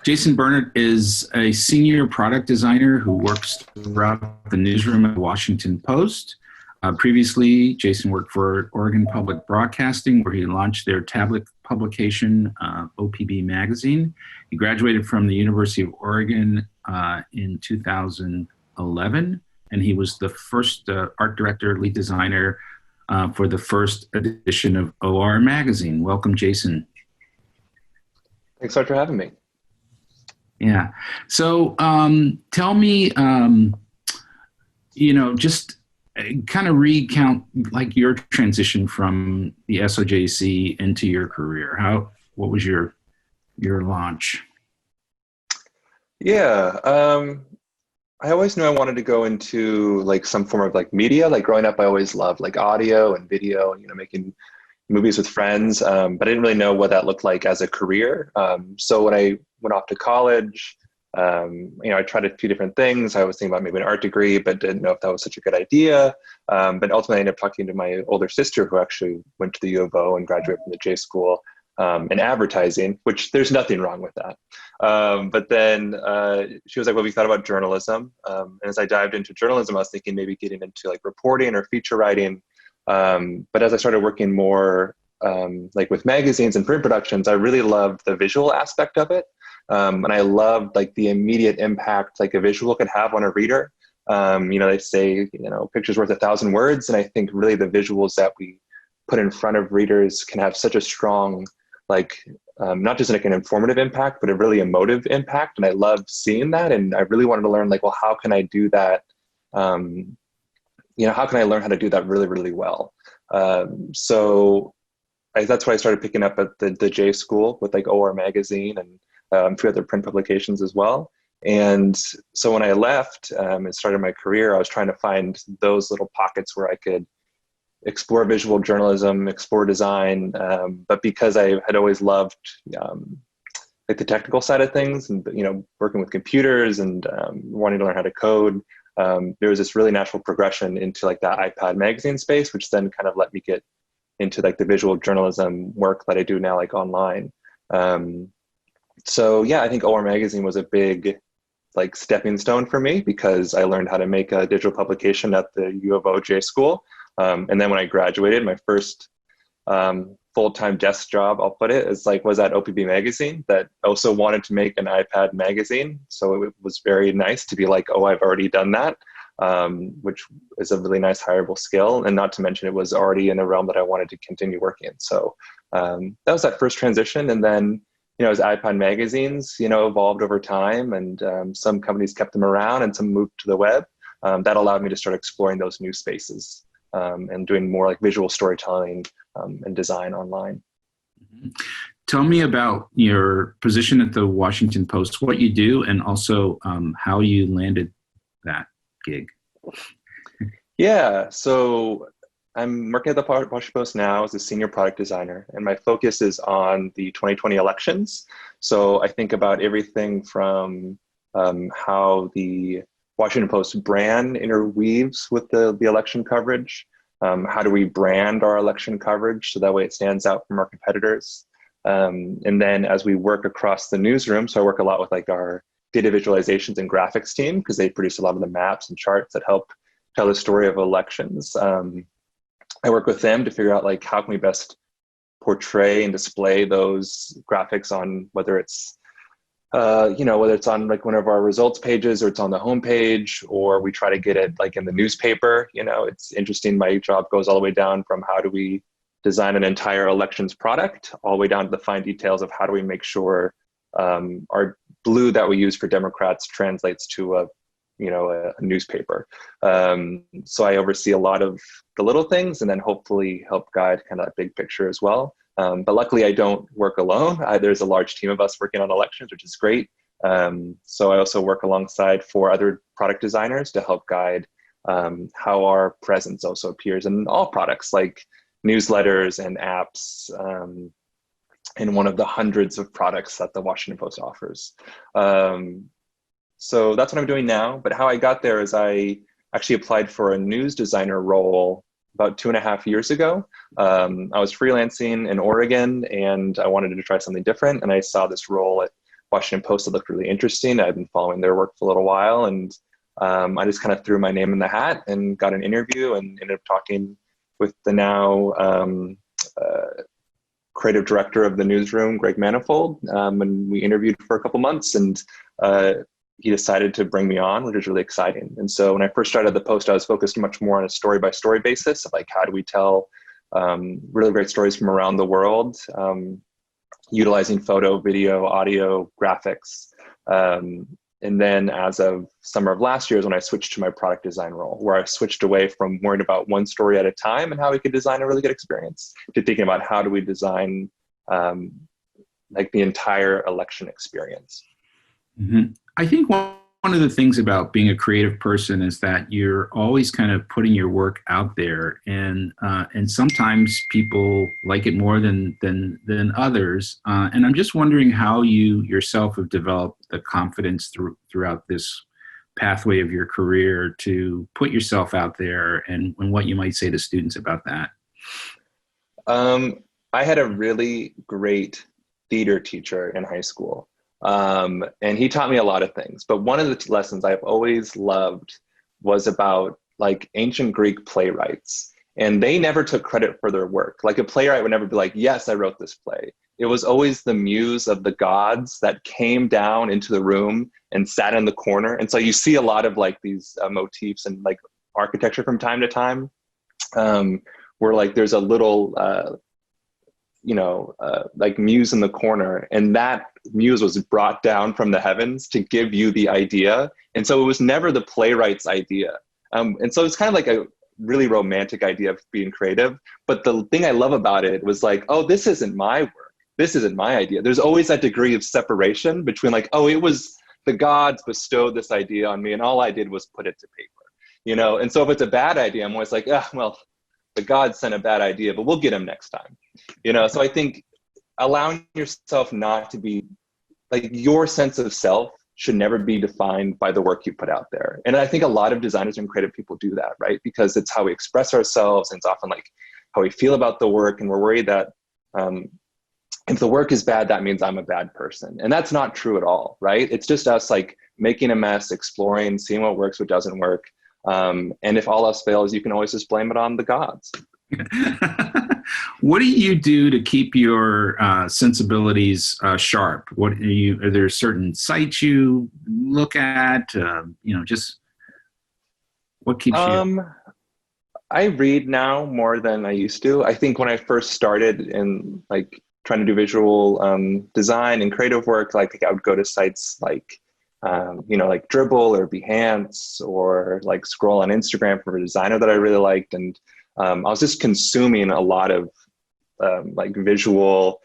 Jason Bernert is a senior product designer who works throughout the newsroom at the Washington Post. Previously, Jason worked for Oregon Public Broadcasting, where he launched their tablet publication, OPB Magazine. He graduated from the University of Oregon in 2011, and he was the first art director, lead designer for the first edition of OR Magazine. Welcome, Jason. Thanks so much for having me. Yeah. So tell me, just kind of recount like your transition from the SOJC into your career. What was your launch? Yeah. I always knew I wanted to go into like some form of like media. Like growing up, I always loved like audio and video and, making movies with friends. But I didn't really know what that looked like as a career. So when I went off to college, I tried a few different things. I was thinking about maybe an art degree, but didn't know if that was such a good idea. But ultimately I ended up talking to my older sister, who actually went to the U of O and graduated from the J School in advertising, which there's nothing wrong with that. But then she was like, well, we thought about journalism. And as I dived into journalism, I was thinking maybe getting into like reporting or feature writing. But as I started working more like with magazines and print productions, I really loved the visual aspect of it. And I loved like the immediate impact like a visual could have on a reader. They say, picture's worth 1,000 words. And I think really the visuals that we put in front of readers can have such a strong, like, not just like an informative impact, but a really emotive impact. And I love seeing that. And I really wanted to learn like, well, how can I do that? How can I learn how to do that really, really well? So that's why I started picking up at the J School with like OR Magazine and a few other print publications as well. And so when I left and started my career, I was trying to find those little pockets where I could explore visual journalism, explore design. But because I had always loved like the technical side of things and, working with computers and wanting to learn how to code, there was this really natural progression into like that iPad magazine space, which then kind of let me get into like the visual journalism work that I do now, like online. So yeah, I think OR Magazine was a big like stepping stone for me because I learned how to make a digital publication at the U of O J School. And then when I graduated, my first full-time desk job, I'll put it, was at OPB Magazine that also wanted to make an iPad magazine. So it was very nice to be like, oh, I've already done that, which is a really nice hireable skill. And not to mention it was already in a realm that I wanted to continue working in. So that was that first transition. And then, as iPad magazines, evolved over time and some companies kept them around and some moved to the web, that allowed me to start exploring those new spaces and doing more like visual storytelling and design online. Tell me about your position at the Washington Post, what you do, and also how you landed that gig. Yeah, so I'm working at the Washington Post now as a senior product designer, and my focus is on the 2020 elections. So I think about everything from how the Washington Post brand interweaves with the election coverage. How do we brand our election coverage so that way it stands out from our competitors? And then as we work across the newsroom, so I work a lot with like our data visualizations and graphics team because they produce a lot of the maps and charts that help tell the story of elections. I work with them to figure out like how can we best portray and display those graphics on whether it's whether it's on like one of our results pages or it's on the homepage, or we try to get it like in the newspaper. It's interesting. My job goes all the way down from how do we design an entire elections product all the way down to the fine details of how do we make sure our blue that we use for Democrats translates to a newspaper. So I oversee a lot of the little things and then hopefully help guide kind of that big picture as well. But luckily I don't work alone. There's a large team of us working on elections, which is great. So I also work alongside 4 other product designers to help guide how our presence also appears in all products like newsletters and apps in one of the hundreds of products that the Washington Post offers. So that's what I'm doing now. But how I got there is I actually applied for a news designer role about 2.5 years ago. I was freelancing in Oregon and I wanted to try something different. And I saw this role at Washington Post that looked really interesting. I'd been following their work for a little while, and I just kind of threw my name in the hat and got an interview and ended up talking with the now creative director of the newsroom, Greg Manifold, and we interviewed for a couple months, and he decided to bring me on, which is really exciting. And so when I first started the Post, I was focused much more on a story-by-story basis of like, how do we tell really great stories from around the world, utilizing photo, video, audio, graphics. And then as of summer of last year is when I switched to my product design role, where I switched away from worrying about one story at a time and how we could design a really good experience to thinking about how do we design like the entire election experience. Mm-hmm. I think one of the things about being a creative person is that you're always kind of putting your work out there, and sometimes people like it more than others. And I'm just wondering how you yourself have developed the confidence throughout this pathway of your career to put yourself out there, and what you might say to students about that. I had a really great theater teacher in high school. And he taught me a lot of things, but one of the lessons I've always loved was about like ancient Greek playwrights, and they never took credit for their work. Like a playwright would never be like, yes, I wrote this play. It was always the muse of the gods that came down into the room and sat in the corner. And so you see a lot of like these motifs and like architecture from time to time, where like there's a little, like muse in the corner, and that muse was brought down from the heavens to give you the idea. And so it was never the playwright's idea. And so it's kind of like a really romantic idea of being creative. But the thing I love about it was like, oh, this isn't my work. This isn't my idea. There's always that degree of separation between like, oh, it was the gods bestowed this idea on me and all I did was put it to paper, And so if it's a bad idea, I'm always like, well, the gods sent a bad idea, but we'll get him next time. So I think allowing yourself not to be like, your sense of self should never be defined by the work you put out there. And I think a lot of designers and creative people do that, right? Because it's how we express ourselves, and it's often like how we feel about the work. And we're worried that if the work is bad, that means I'm a bad person. And that's not true at all, right? It's just us like making a mess, exploring, seeing what works, what doesn't work. And if all else fails, you can always just blame it on the gods. What do you do to keep your sensibilities sharp? Are there certain sites you look at? Just what keeps you? I read now more than I used to. I think when I first started in like trying to do visual design and creative work, like I would go to sites like like Dribble or Behance, or like scroll on Instagram for a designer that I really liked. And I was just consuming a lot of like visual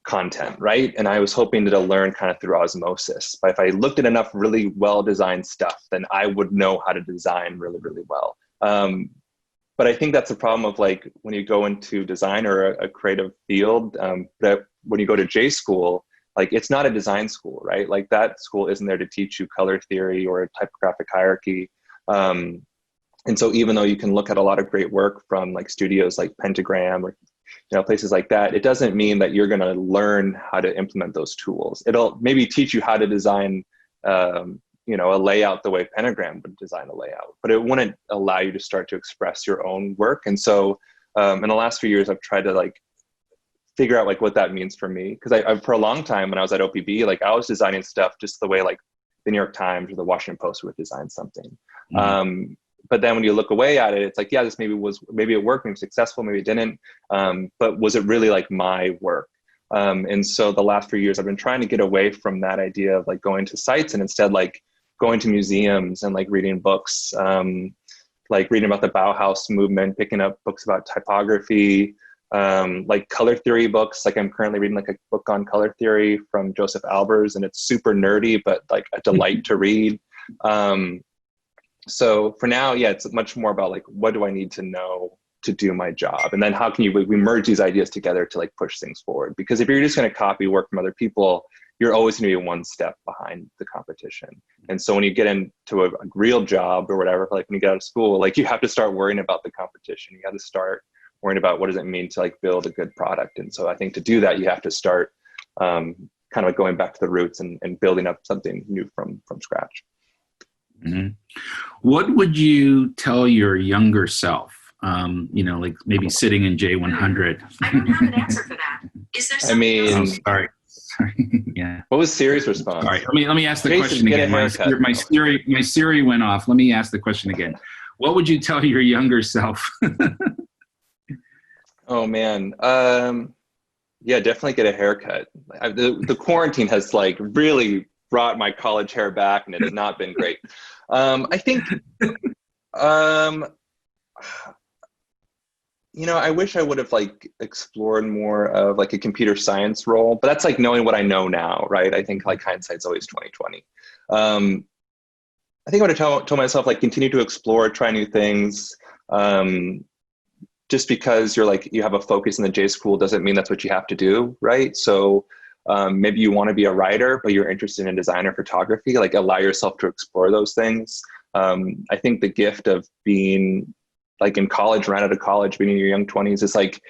content, right? And I was hoping to learn kind of through osmosis. But if I looked at enough really well-designed stuff, then I would know how to design really, really well. But I think that's the problem of like when you go into design or a creative field, that when you go to J school, like it's not a design school, right? Like that school isn't there to teach you color theory or typographic hierarchy. And so even though you can look at a lot of great work from like studios like Pentagram or places like that, it doesn't mean that you're going to learn how to implement those tools. It'll maybe teach you how to design a layout the way Pentagram would design a layout, but it wouldn't allow you to start to express your own work. And so in the last few years, I've tried to like figure out like what that means for me. Because I for a long time when I was at OPB, like I was designing stuff just the way like the New York Times or the Washington Post would design something. Mm-hmm. But then when you look away at it, it's like, yeah, this maybe it worked, maybe it was successful, maybe it didn't. But was it really like my work? And so the last few years, I've been trying to get away from that idea of like going to sites and instead like going to museums and like reading books, like reading about the Bauhaus movement, picking up books about typography, like color theory books. Like I'm currently reading like a book on color theory from Joseph Albers, and it's super nerdy, but like a delight to read. So for now, yeah, it's much more about like, what do I need to know to do my job? And then how can we merge these ideas together to like push things forward? Because if you're just going to copy work from other people, you're always going to be one step behind the competition. And so when you get into a real job or whatever, like when you get out of school, like you have to start worrying about the competition. You got to start worrying about what does it mean to like build a good product. And so I think to do that, you have to start kind kind of like going back to the roots and building up something new from scratch. Mm-hmm. What would you tell your younger self? Like maybe sitting in J100. I don't have an answer for that. Is there something mean, else? Sorry. Yeah. What was Siri's response? All right. Let me ask the Jason, question get a again. haircut. My Siri went off. Let me ask the question again. What would you tell your younger self? Oh man. Yeah, definitely get a haircut. The quarantine has like really brought my college hair back, and it has not been great. I think, I wish I would have like explored more of like a computer science role, but that's like knowing what I know now, right? I think like hindsight's always 2020. I think I would have told myself like continue to explore, try new things. Just because you have a focus in the J school doesn't mean that's what you have to do, right? So maybe you want to be a writer, but you're interested in design or photography, like allow yourself to explore those things. I think the gift of being like in college, right out of college, being in your young 20s is like,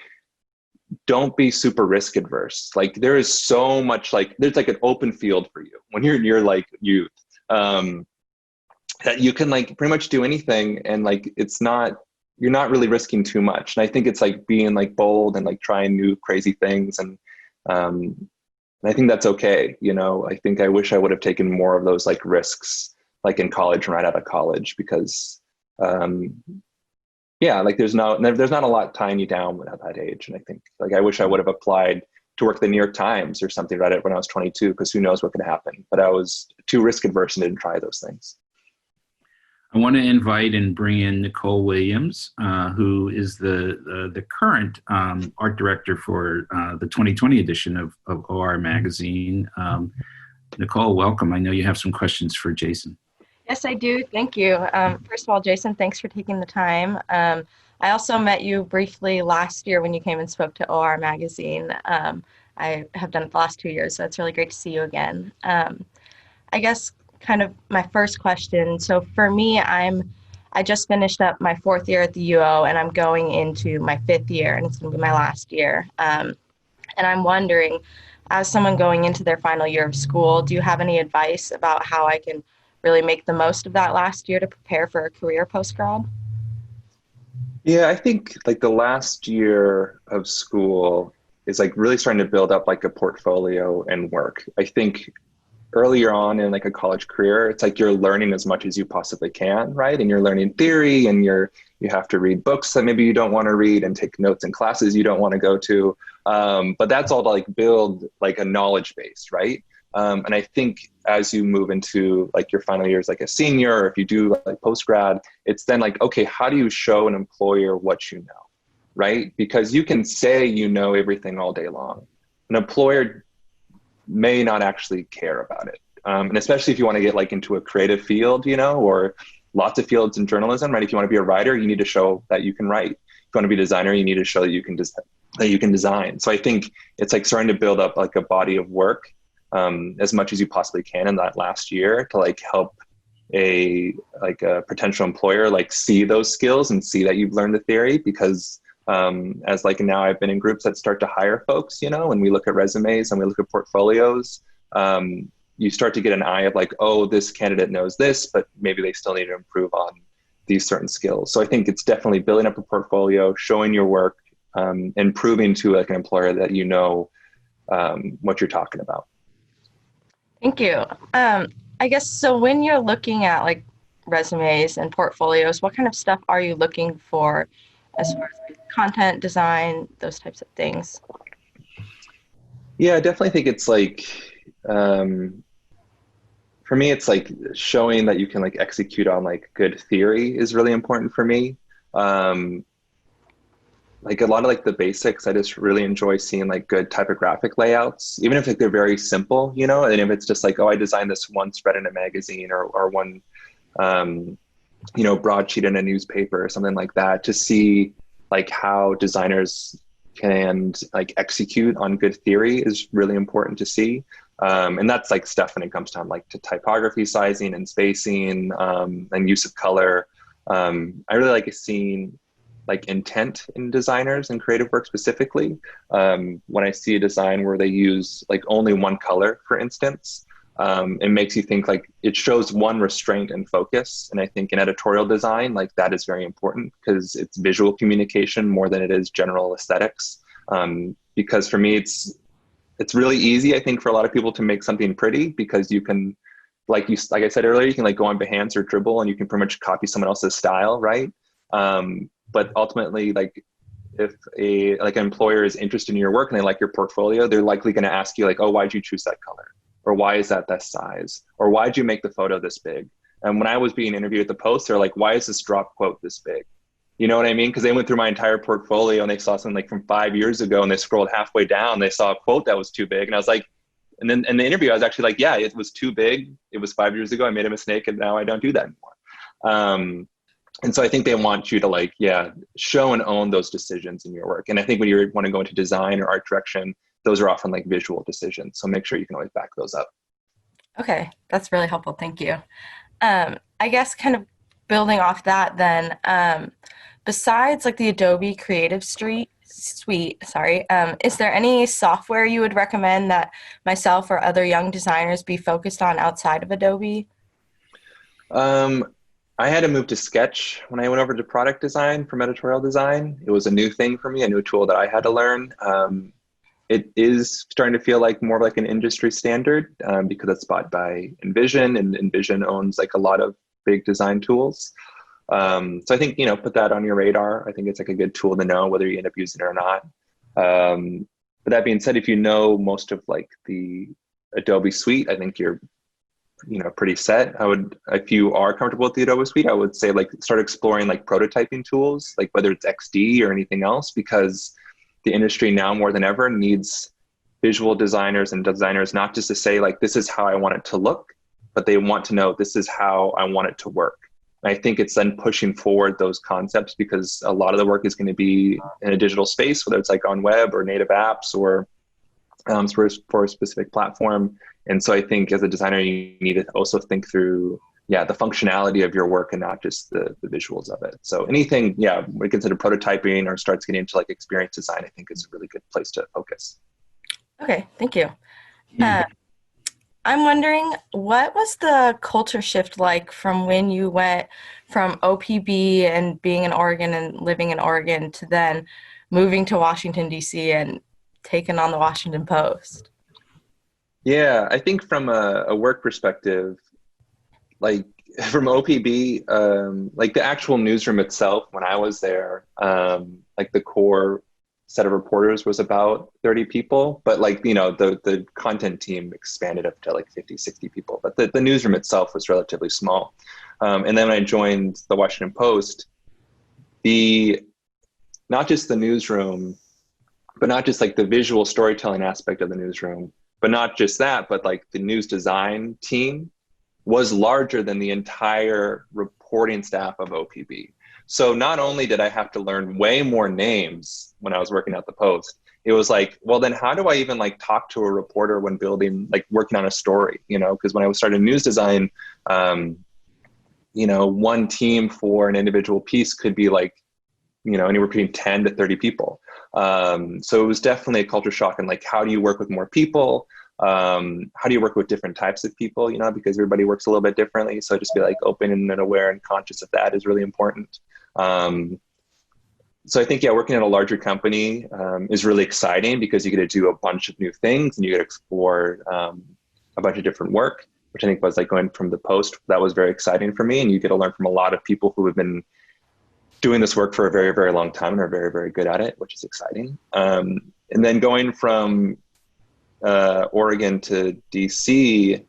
don't be super risk adverse. Like there is so much, like there's like an open field for you when you're in your like youth, that you can like pretty much do anything. And like, you're not really risking too much. And I think it's like being like bold and like trying new crazy things. And I think that's okay. I think I wish I would have taken more of those like risks, like in college and right out of college, because like there's not a lot tying you down at that age. And I think like I wish I would have applied to work at the New York Times or something right when I was 22, because who knows what could happen. But I was too risk adverse and didn't try those things. I want to invite and bring in Nicole Williams, who is the current art director for the 2020 edition of OR Magazine. Nicole, welcome. I know you have some questions for Jason. Yes, I do. Thank you. First of all, Jason, thanks for taking the time. I also met you briefly last year when you came and spoke to OR Magazine. I have done it the last 2 years, so it's really great to see you again. I guess kind of my first question. So for me, I just finished up my 4th year at the UO, and I'm going into my 5th year, and it's going to be my last year. And I'm wondering, as someone going into their final year of school, do you have any advice about how I can really make the most of that last year to prepare for a career post-grad? Yeah, I think like the last year of school is like really starting to build up like a portfolio and work. I think earlier on in like a college career, it's like you're learning as much as you possibly can, right? And you're learning theory, and you have to read books that maybe you don't want to read and take notes in classes you don't want to go to. But that's all to like build like a knowledge base, right? And I think as you move into like your final years, like a senior, or if you do like post-grad, it's then like, okay, how do you show an employer what you know, right? Because you can say you know everything all day long. An employer may not actually care about it. And especially if you want to get like into a creative field, or lots of fields in journalism, right? If you want to be a writer, you need to show that you can write. If you want to be a designer, you need to show that you can design. So I think it's like starting to build up like a body of work as much as you possibly can in that last year to like help a potential employer like see those skills and see that you've learned the theory. Because as like now I've been in groups that start to hire folks, and we look at resumes and we look at portfolios, you start to get an eye of like, oh, this candidate knows this, but maybe they still need to improve on these certain skills. So I think it's definitely building up a portfolio, showing your work, and proving to like an employer that you know what you're talking about. Thank you. I guess, so when you're looking at like resumes and portfolios, what kind of stuff are you looking for as far as like content, design, those types of things? Yeah, I definitely think it's like, for me, it's like showing that you can like execute on like good theory is really important for me. Like a lot of like the basics, I just really enjoy seeing like good typographic layouts, even if like they're very simple, and if it's just like, oh, I designed this one spread in a magazine or one, broadsheet in a newspaper or something like that, to see like how designers can like execute on good theory is really important to see. And that's like stuff when it comes down like to typography, sizing and spacing, and use of color. I really like seeing like intent in designers and creative work specifically. When I see a design where they use like only one color, for instance, it makes you think like it shows one restraint and focus. And I think in editorial design, like that is very important because it's visual communication more than it is general aesthetics. Because for me, it's really easy, I think, for a lot of people to make something pretty because you can, like I said earlier, you can like go on Behance or Dribbble and you can pretty much copy someone else's style, right? But ultimately, like if an employer is interested in your work and they like your portfolio, they're likely going to ask you like, oh, why'd you choose that color? Or why is that size? Or why'd you make the photo this big? And when I was being interviewed at the Post, they're like, why is this drop quote this big? You know what I mean? Because they went through my entire portfolio and they saw something like from 5 years ago and they scrolled halfway down, they saw a quote that was too big. And I was like, and then in the interview, I was actually like, yeah, it was too big. It was 5 years ago. I made a mistake and now I don't do that anymore. And so I think they want you to like, yeah, show and own those decisions in your work. And I think when you want to go into design or art direction, those are often like visual decisions. So make sure you can always back those up. Okay, that's really helpful. Thank you. I guess kind of building off that then, besides like the Adobe Creative Suite, is there any software you would recommend that myself or other young designers be focused on outside of Adobe? I had to move to Sketch when I went over to product design from editorial design. It was a new thing for me, a new tool that I had to learn. It is starting to feel like more like an industry standard because it's bought by InVision, and InVision owns like a lot of big design tools. So I think, put that on your radar. I think it's like a good tool to know whether you end up using it or not. But that being said, if you know most of like the Adobe suite, I think you're pretty set. If you are comfortable with the Adobe suite, I would say like start exploring like prototyping tools, like whether it's XD or anything else, because the industry now more than ever needs visual designers and designers, not just to say like, this is how I want it to look, but they want to know this is how I want it to work. And I think it's then pushing forward those concepts because a lot of the work is going to be in a digital space, whether it's like on web or native apps or for a specific platform. And so I think as a designer, you need to also think through, the functionality of your work and not just the visuals of it. So anything, we consider prototyping or starts getting into like experience design, I think is a really good place to focus. Okay, thank you. I'm wondering, what was the culture shift like from when you went from OPB and being in Oregon and living in Oregon to then moving to Washington, D.C. and taking on the Washington Post? Yeah, I think from a work perspective, like from OPB, like the actual newsroom itself, when I was there, like the core set of reporters was about 30 people, but like, the content team expanded up to like 50, 60 people, but the newsroom itself was relatively small. And then when I joined the Washington Post, not just the newsroom, but not just like the visual storytelling aspect of the newsroom, but not just that, but like the news design team was larger than the entire reporting staff of OPB. So not only did I have to learn way more names when I was working at the Post, it was like, well, then how do I even like talk to a reporter when working on a story, because when I was starting news design, one team for an individual piece could be like, anywhere between 10 to 30 people. So it was definitely a culture shock. And like, how do you work with more people? How do you work with different types of people, because everybody works a little bit differently. So just be like open and aware and conscious of that is really important. So I think, working at a larger company is really exciting because you get to do a bunch of new things and you get to explore a bunch of different work, which I think was like going from the Post. That was very exciting for me. And you get to learn from a lot of people who have been doing this work for a very, very long time and are very, very good at it, which is exciting. And then going from Oregon to DC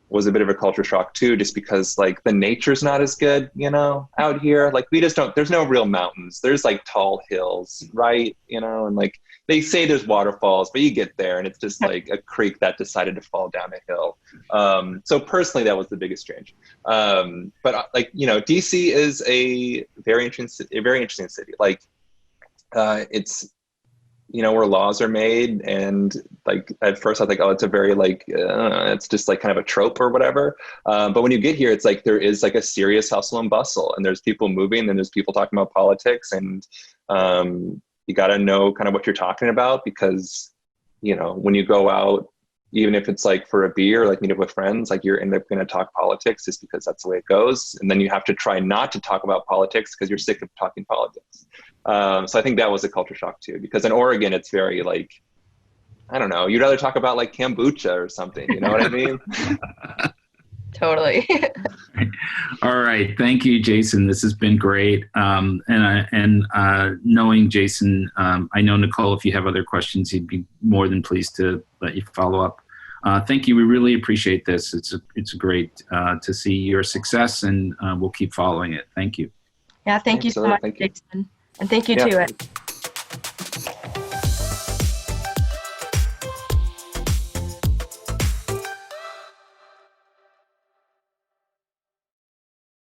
was a bit of a culture shock too, just because like the nature's not as good, out here. Like there's no real mountains. There's like tall hills, right? And like they say there's waterfalls, but you get there and it's just like a creek that decided to fall down a hill. So personally, that was the biggest change. But like, DC is a very interesting city. Like it's where laws are made, and like at first I was like, oh, it's a very like it's just like kind of a trope or whatever. But when you get here, it's like there is like a serious hustle and bustle, and there's people moving, and there's people talking about politics, and you got to know kind of what you're talking about, because when you go out, even if it's like for a beer, like meet up with friends, like you're end up going to talk politics just because that's the way it goes. And then you have to try not to talk about politics because you're sick of talking politics. So I think that was a culture shock too, because in Oregon, it's very like, I don't know, you'd rather talk about like kombucha or something, you know what I mean? Totally. All right. Thank you, Jason. This has been great. Knowing Jason, I know, Nicole, if you have other questions, he'd be more than pleased to let you follow up. Thank you. We really appreciate this. It's great to see your success, and we'll keep following it. Thank you. Yeah, thank you so much, Thank you. Jason. And thank you Yeah. too.